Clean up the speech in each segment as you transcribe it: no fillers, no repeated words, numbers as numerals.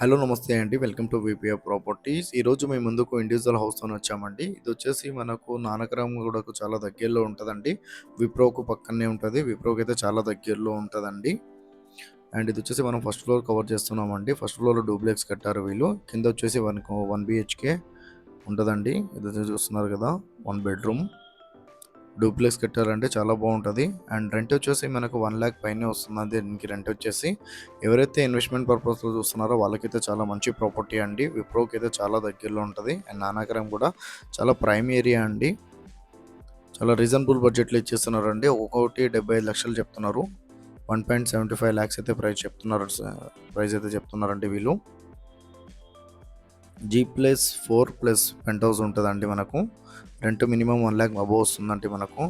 Hello నమస్తే అండి. Welcome to VPF properties. ఈరోజు మేము ముందుకు ఇండివిజువల్ హౌస్‌తోని వచ్చామండి. ఇదొచ్చేసి మనకు నానక్రామ్‌గూడకు చాలా దగ్గరలో ఉంటదండి. విప్రోకు పక్కనే ఉంటది. విప్రోకైతే చాలా దగ్గరలో ఉంటదండి. అండ్ ఇదొచ్చేసి మనం ఫస్ట్ ఫ్లోర్ కవర్ చేస్తున్నామండి. ఫస్ట్ ఫ్లోర్‌లో డూప్లెక్స్ కట్టారు వీళ్ళు. కిందొచ్చేసి 1 బీహెచ్‌కే ఉంటదండి. ఇదైతే చూస్తున్నారు కదా! 1 బెడ్‌రూమ్. డూప్లెక్స్ కట్టారంటే చాలా బాగుంటుంది. అండ్ రెంట్ వచ్చేసి మనకు 1,00,000 పైనే వస్తుందండి దీనికి రెంట్ వచ్చేసి. ఎవరైతే ఇన్వెస్ట్మెంట్ పర్పస్లో చూస్తున్నారో వాళ్ళకైతే చాలా మంచి ప్రాపర్టీ అండి. విప్రోకి అయితే చాలా దగ్గరలో ఉంటుంది. అండ్ నానాకరం కూడా చాలా ప్రైమ్ ఏరియా అండి. చాలా రీజనబుల్ బడ్జెట్లో ఇచ్చేస్తున్నారండి. ఒక్కొక్కటి 75 లక్షలు చెప్తున్నారు. 1.75 lakhs అయితే ప్రైస్ అయితే చెప్తున్నారండి వీళ్ళు. G+4+ పెంట్ హౌస్ ఉంటుందండి మనకు. రెంట్ మినిమం 1,00,000 అబోవ్ వస్తుందండి మనకు.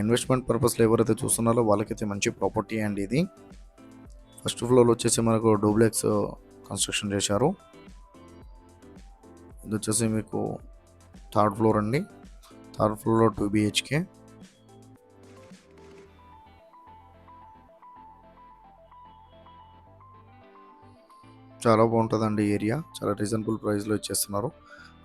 ఇన్వెస్ట్మెంట్ పర్పస్లో ఎవరైతే చూస్తున్నారో వాళ్ళకైతే మంచి ప్రాపర్టీ అండి ఇది. ఫస్ట్ ఫ్లోర్లో వచ్చేసి మనకు డూప్లెక్స్ కన్స్ట్రక్షన్ చేశారు. ఇది వచ్చేసి మీకు థర్డ్ ఫ్లోర్ అండి. థర్డ్ ఫ్లోర్లో 2 BHK. చాలా బాగుంటుందండి ఏరియా. చాలా రీజనబుల్ ప్రైస్లో ఇచ్చేస్తున్నారు.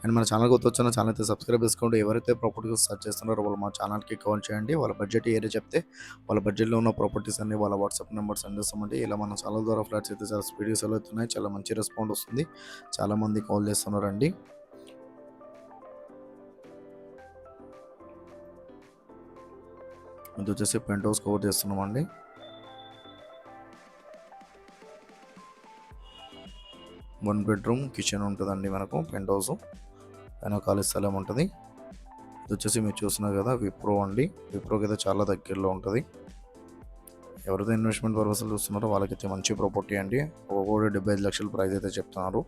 అండ్ మన ఛానల్ కొత్త వచ్చిన ఛానల్ అయితే సబ్స్క్రైబ్ చేసుకోండి. ఎవరైతే ప్రాపర్టీస్ సర్చ్ చేస్తున్నారో వాళ్ళు మా ఛానల్కి కాల్ చేయండి. వాళ్ళ బడ్జెట్ ఏరియా చెప్తే వాళ్ళ బడ్జెట్లో ఉన్న ప్రాపర్టీస్ అన్ని వాళ్ళ వాట్సాప్ నెంబర్ సెండ్ చేస్తామండి. ఇలా మన ఛానల్ ద్వారా ఫ్లాట్స్ అయితే చాలా స్పీడ్గా సెల్ అవుతున్నాయి. చాలా మంచి రెస్పాండ్ వస్తుంది. చాలామంది కాల్ చేస్తున్నారండి. ఇది వచ్చేసి పెంట్ హౌస్ కవర్ చేస్తున్నామండి. వన్ బెడ్రూమ్ కిచెన్ ఉంటుందండి మనకు పెంట్ హౌస్. పైన ఖాళీ స్థలం ఉంటుంది. ఇది వచ్చేసి మీరు చూస్తున్నారు కదా విప్రో అండి. విప్రోకి అయితే చాలా దగ్గరలో ఉంటుంది. ఎవరైతే ఇన్వెస్ట్మెంట్ పర్పస్ చూస్తున్నారో వాళ్ళకైతే మంచి ప్రాపర్టీ అండి. ఒక్కొక్కటి 75 లక్షల ప్రైస్ అయితే చెప్తున్నారు.